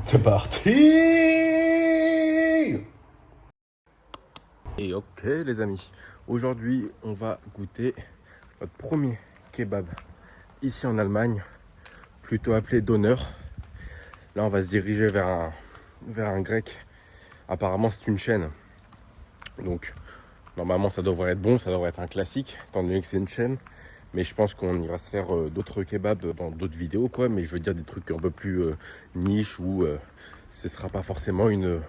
C'est parti. Et ok les amis, aujourd'hui on va goûter notre premier kebab ici en Allemagne, plutôt appelé Döner. Là on va se diriger vers un grec. Apparemment c'est une chaîne, donc normalement ça devrait être bon, ça devrait être un classique étant donné que c'est une chaîne. Mais je pense qu'on ira se faire d'autres kebabs dans d'autres vidéos quoi. Mais je veux dire des trucs un peu plus niche où ce sera pas forcément une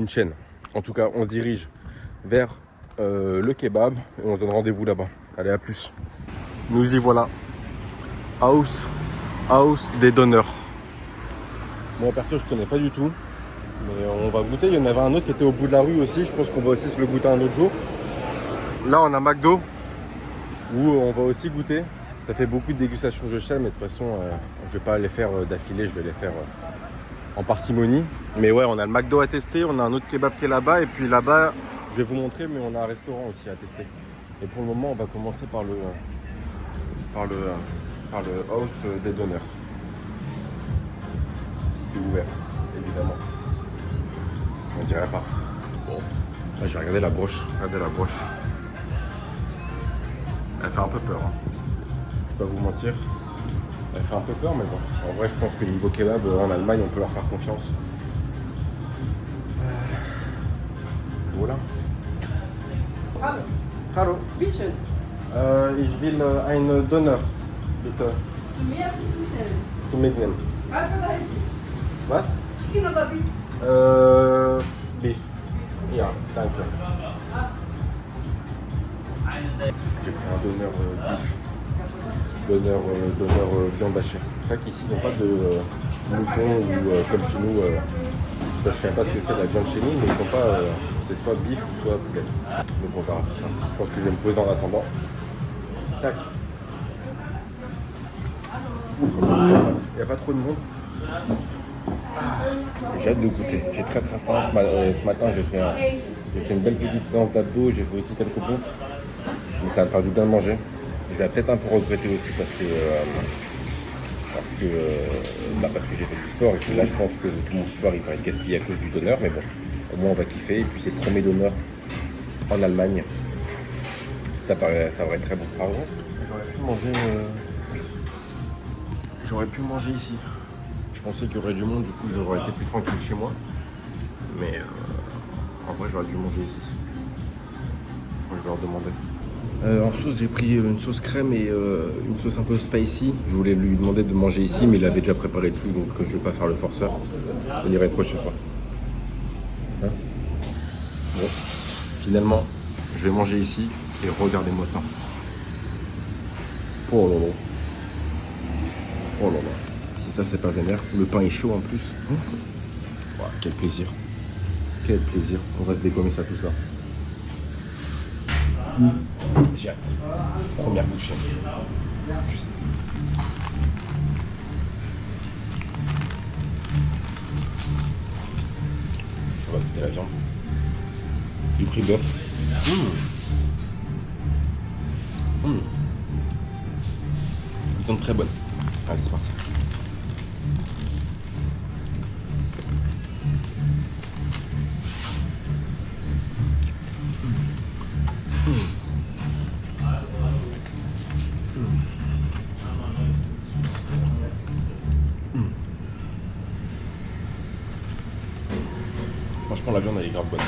chaîne. En tout cas on se dirige vers le kebab et on se donne rendez-vous là-bas. Allez, à plus. Nous y voilà. House des donneurs. Moi perso je connais pas du tout, mais on va goûter. Il y en avait un autre qui était au bout de la rue aussi. Je pense qu'on va aussi se le goûter un autre jour. Là on a McDo où on va aussi goûter. Ça fait beaucoup de dégustations je sais, mais de toute façon je vais pas les faire d'affilée, je vais les faire en parcimonie. Mais ouais, on a le McDo à tester, on a un autre kebab qui est là-bas, et puis là-bas je vais vous montrer, mais on a un restaurant aussi à tester. Et pour le moment on va commencer par le house des donneurs. Si c'est ouvert, évidemment. On dirait pas. Bon, là j'ai regardé la broche. Regardez la broche. Elle fait un peu peur, hein. Je vais pas vous mentir. Elle fait un peu peur, mais bon. En vrai, je pense que niveau kebab en Allemagne, on peut leur faire confiance. Voilà. Hallo, Hallo. bitte. Ich will einen Döner, bitte. Zu mir ist es nicht. Zu mitnehmen. Einfach da hinten. Was? Chicken oder Beef? Beef. Ja, danke. J'ai pris un donneur beef. Donneur viande hachée. C'est vrai qu'ici, ils n'ont pas de mouton ou comme chez nous. Je ne sais pas ce que c'est la viande chez nous, mais ils n'ont pas. C'est soit beef ou soit poulet. Donc on verra tout ça. Je pense que je vais me poser en attendant. Tac. Il n'y a pas trop de monde. J'ai hâte de goûter. J'ai très faim. Ce matin, j'ai fait une belle petite séance d'abdos. J'ai fait aussi quelques pompes. Mais ça va me faire du bien de manger. Je vais peut-être un peu regretter aussi parce que j'ai fait du sport et que là je pense que tout mon sport il va être gaspillé à cause du donneur, mais bon, au moins on va kiffer. Et puis c'est le premier donneur en Allemagne. Ça va être très bon. Par exemple, j'aurais pu manger ici. Je pensais qu'il y aurait du monde, du coup j'aurais été plus tranquille chez moi. Mais en vrai j'aurais dû manger ici. Je vais leur demander. En sauce, j'ai pris une sauce crème et une sauce un peu spicy. Je voulais lui demander de manger ici, mais il avait déjà préparé le truc, donc je vais pas faire le forceur. On irait une prochaine fois. Hein? Bon, finalement, je vais manger ici et regardez-moi ça. Oh là là. Oh là là. Si ça, c'est pas vénère. Le pain est chaud en plus. Oh, quel plaisir. Quel plaisir. On va se dégommer ça, tout ça. J'ai hâte. Première bouchée. On va goûter la viande. Du prix bœuf. Viande très bonne. Allez, c'est parti. Franchement, la viande elle est grave bonne.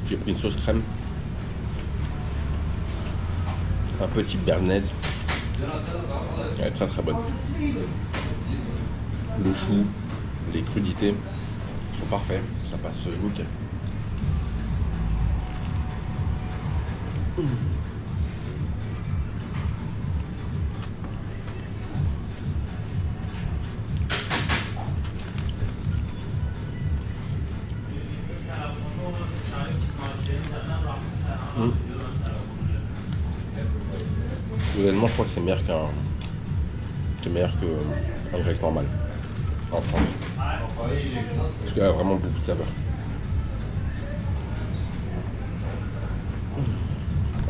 J'ai pris une sauce crème, un petit béarnaise. Elle est très très bonne. Le chou, les crudités sont parfaits, ça passe nickel. Honnêtement, je crois que c'est meilleur qu'un grec normal. en France. Parce qu'il y a vraiment beaucoup de saveurs.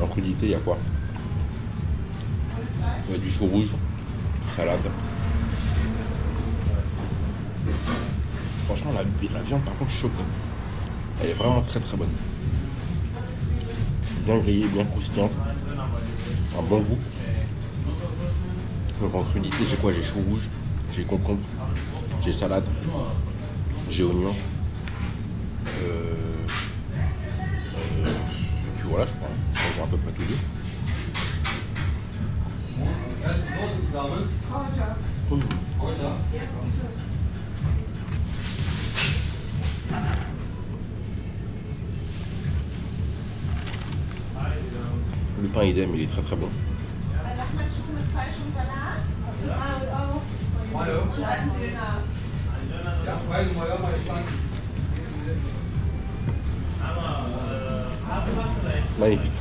En crudité, il y a quoi? Il y a du chou rouge, salade. Franchement, la viande, par contre, je suis choqué. Elle est vraiment très très bonne. Bien grillée, bien croustillante. Un bon goût. Donc en crudité, j'ai quoi? J'ai chou rouge, j'ai concombre, j'ai salade, j'ai oignon. Et puis voilà, je crois. J'ai à peu près tout dit. Le pain idem, il est très très bon. Magnifique.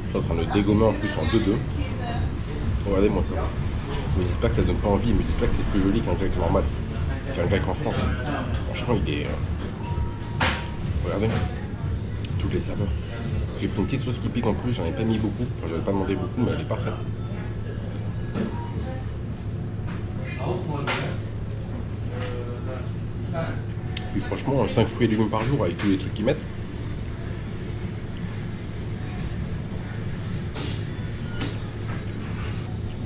Je suis en train de dégommer en plus en 2-2. Regardez-moi ça. Ne me dites pas que ça donne pas envie, me dites pas que c'est plus joli qu'un grec normal, qu'un grec en France. Franchement, il est... Regardez. Toutes les saveurs. J'ai pris une petite sauce qui pique en plus, j'en ai pas mis beaucoup. Enfin, j'en ai pas demandé beaucoup, mais elle est parfaite. Puis franchement, 5 fruits et légumes par jour avec tous les trucs qu'ils mettent.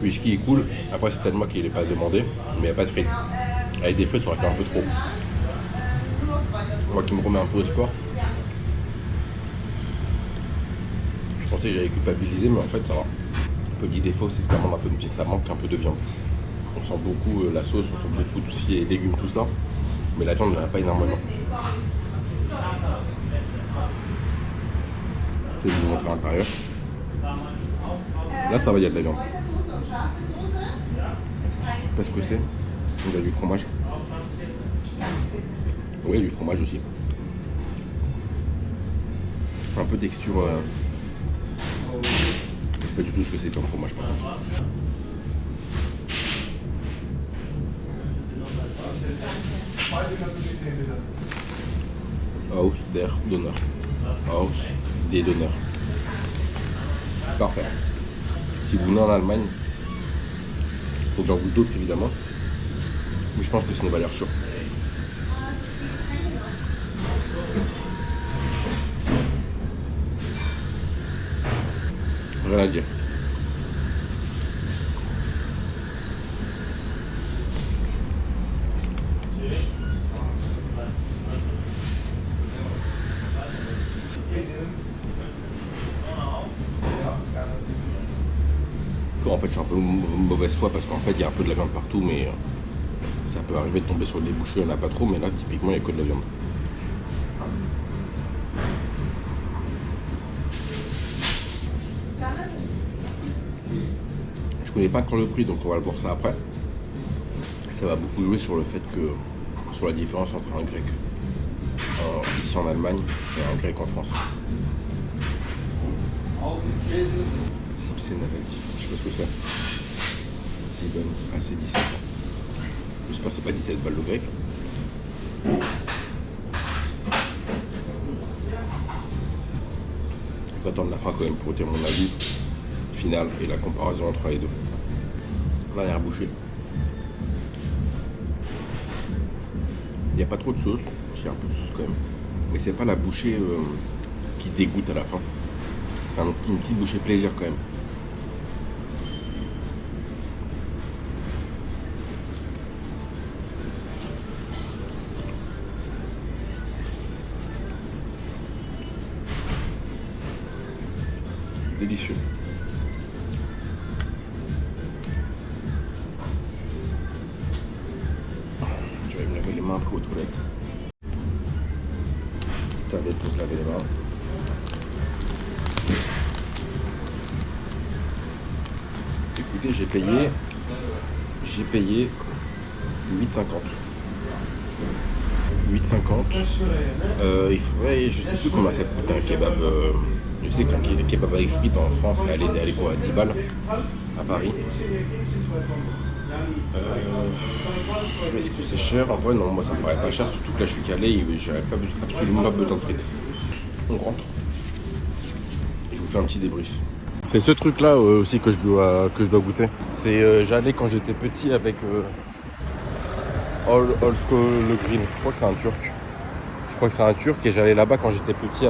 Puis ce qui est cool, après c'est peut-être moi qui ne l'ai pas demandé, mais il n'y a pas de frites. Avec des frites, ça aurait fait un peu trop. Moi qui me remets un peu au sport. Je pensais que j'allais culpabiliser, mais en fait, ça va. Un petit défaut, c'est que ça manque un peu de viande. On sent beaucoup la sauce, on sent beaucoup tout ce qui est légumes, tout ça. Mais la viande, il n'y en a pas énormément. Je vais vous montrer à l'intérieur. Là, ça va, il y a de la viande. Je sais pas ce que c'est. Il y a du fromage. Oui, du fromage aussi. Un peu texture. Je sais pas du tout ce que c'est comme fromage par contre. House der Donner. House des donneurs. Parfait. Si vous venez en Allemagne, il faut que j'en goûte d'autres évidemment. Mais je pense que c'est une valeur sûre. Rien à dire. Bon, en fait, je suis un peu mauvaise foi parce qu'en fait, il y a un peu de la viande partout, mais ça peut arriver de tomber sur des bouchées, il n'y en a pas trop, mais là, typiquement, il n'y a que de la viande. Je connais pas encore le prix, donc on va le voir ça après. Ça va beaucoup jouer sur le fait que, sur la différence entre un grec ici en Allemagne et un grec en France. C'est navati, je sais pas ce que c'est. C'est bon, ah, c'est 17. J'espère que c'est pas 17 balles le grec. Je vais attendre la fin quand même pour dire mon avis final et la comparaison entre les deux. Dernière bouchée. Il n'y a pas trop de sauce, c'est un peu de sauce quand même. Mais c'est pas la bouchée qui dégoûte à la fin. C'est une petite bouchée plaisir quand même. Délicieux. Je vais me laver les mains après aux toilettes. Toilette pour se laver les mains. Écoutez, j'ai payé 8,50. 8,50. Il faudrait, je sais plus combien ça coûte un kebab. Je sais qu'un kebab avec frites en France, elle est quoi, à 10 balles à Paris. Est-ce que c'est cher? En vrai, non, moi ça me paraît pas cher, surtout que là je suis calé et j'avais absolument pas besoin de frites. On rentre. Et je vous fais un petit débrief. C'est ce truc là aussi que je dois goûter. C'est j'allais quand j'étais petit avec All School le Grill. Je crois que c'est un turc. Et j'allais là-bas quand j'étais petit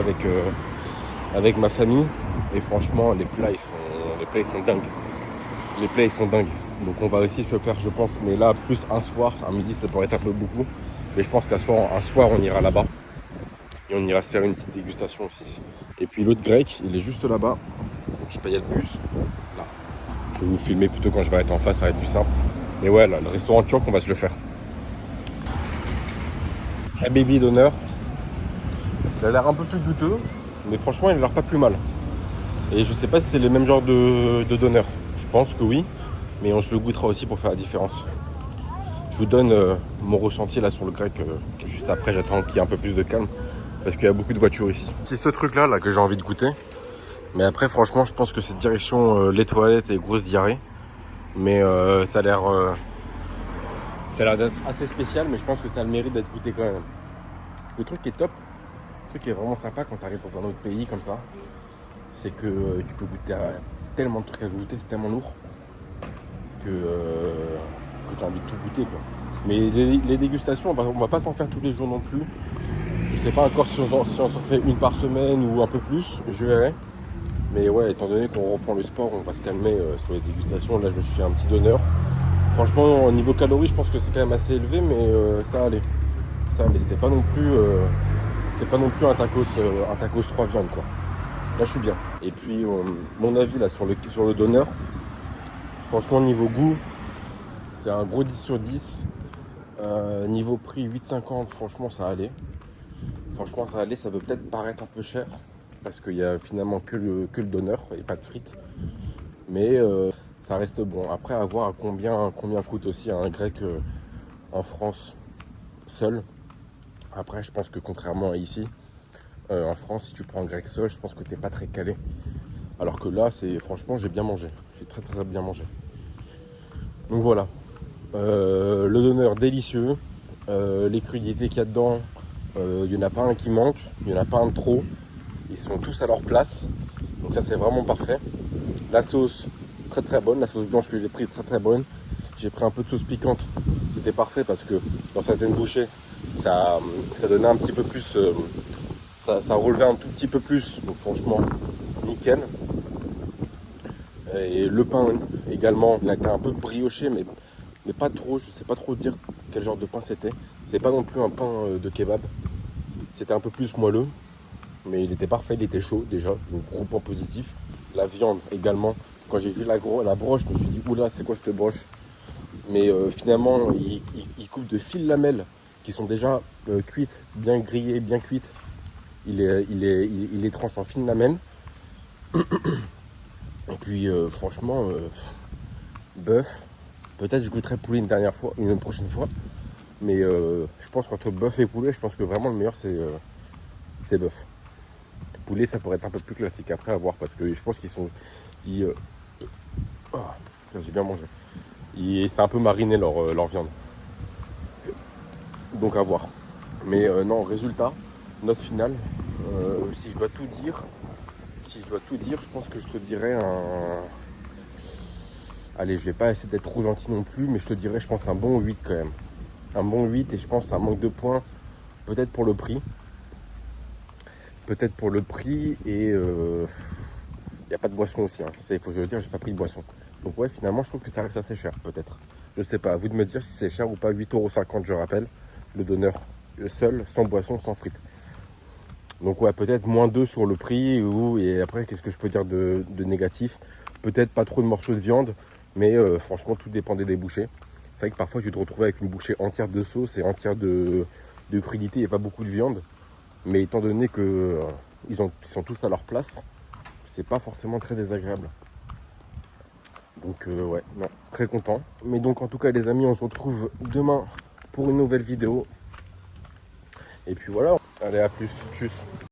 avec ma famille. Et franchement, les plats ils sont dingues. Donc on va aussi se le faire, je pense. Mais là, plus un soir, à midi, ça pourrait être un peu beaucoup. Mais je pense qu'un soir, on ira là-bas. Et on ira se faire une petite dégustation aussi. Et puis l'autre grec, il est juste là-bas. Je payais le bus. Là. Je vais vous filmer plutôt quand je vais être en face, ça va être plus simple. Mais ouais, là, le restaurant turc, on va se le faire. Habibi d'honneur. Il a l'air un peu plus douteux, mais franchement, il a l'air pas plus mal. Et je sais pas si c'est le même genre de donneur. Je pense que oui, mais on se le goûtera aussi pour faire la différence. Je vous donne mon ressenti là sur le grec. Juste après, j'attends qu'il y ait un peu plus de calme, parce qu'il y a beaucoup de voitures ici. C'est ce truc là que j'ai envie de goûter. Mais après, franchement, je pense que c'est direction les toilettes et grosse diarrhée. Mais ça a l'air d'être assez spécial, mais je pense que ça a le mérite d'être goûté quand même. Le truc qui est top, le truc qui est vraiment sympa quand tu arrives dans un autre pays comme ça, c'est que tu peux goûter à tellement de trucs à goûter, c'est tellement lourd que tu as envie de tout goûter, quoi. Mais les dégustations, on va pas s'en faire tous les jours non plus. Je sais pas encore si on s'en fait une par semaine ou un peu plus, je verrai. Mais ouais, étant donné qu'on reprend le sport, on va se calmer sur les dégustations. Là, je me suis fait un petit donneur. Franchement, au niveau calories, je pense que c'est quand même assez élevé, mais ça allait. C'était pas non plus un tacos 3 viandes, quoi. Là, je suis bien. Et puis, mon avis là sur le donneur, franchement, niveau goût, c'est un gros 10 sur 10. Niveau prix, 8,50, franchement, ça allait. Ça peut peut-être paraître un peu cher, parce qu'il y a finalement que le donneur et pas de frites. Mais ça reste bon. Après, à voir à combien coûte aussi un grec en France seul. Après, je pense que contrairement à ici, en France, si tu prends un grec seul, je pense que t'es pas très calé. Alors que là, franchement, j'ai bien mangé. J'ai très très bien mangé. Donc voilà. Le donneur délicieux. Les crudités qu'il y a dedans, il n'y en a pas un qui manque, il n'y en a pas un de trop. Ils sont tous à leur place. Donc ça, c'est vraiment parfait. La sauce, très très bonne. La sauce blanche que j'ai prise, très très bonne. J'ai pris un peu de sauce piquante. C'était parfait parce que dans certaines bouchées, ça donnait un petit peu plus... ça relevait un tout petit peu plus. Donc franchement, nickel. Et le pain également, il a été un peu brioché, mais pas trop. Je sais pas trop dire quel genre de pain c'était. C'est pas non plus un pain de kebab. C'était un peu plus moelleux. Mais il était parfait, il était chaud déjà. Donc gros point positif. La viande également. Quand j'ai vu la broche, je me suis dit, oula, c'est quoi cette broche? Mais finalement, il coupe de fines lamelles qui sont déjà cuites, bien grillées, bien cuites. Il les tranche en fines lamelles. Et puis franchement, bœuf. Peut-être je goûterai poulet une prochaine fois. Mais je pense qu'entre bœuf et poulet, je pense que vraiment le meilleur c'est bœuf. Poulet, ça pourrait être un peu plus classique après à voir, parce que je pense qu'ils sont... j'ai bien mangé. C'est un peu mariné leur viande. Donc à voir. Mais non, résultat, note finale, si je dois tout dire, je pense que je te dirais un... Allez, je vais pas essayer d'être trop gentil non plus, mais je te dirais, je pense, un bon 8 quand même. Un bon 8, et je pense un manque de points, peut-être pour le prix. Et il n'y a pas de boisson aussi. Hein. Il faut que je le dire, j'ai pas pris de boisson. Donc ouais, finalement, je trouve que ça reste assez cher, peut-être. Je sais pas, à vous de me dire si c'est cher ou pas. 8,50 €, je rappelle, le donneur seul, sans boisson, sans frites. Donc ouais, peut-être moins 2 sur le prix. Et après, qu'est-ce que je peux dire de négatif? Peut-être pas trop de morceaux de viande, mais franchement, tout dépendait des bouchées. C'est vrai que parfois, je vais te retrouver avec une bouchée entière de sauce et entière de crudité et pas beaucoup de viande. Mais étant donné que ils sont tous à leur place, c'est pas forcément très désagréable. Donc ouais, non, très content. Mais donc en tout cas les amis, on se retrouve demain pour une nouvelle vidéo. Et puis voilà, allez, à plus, tchuss.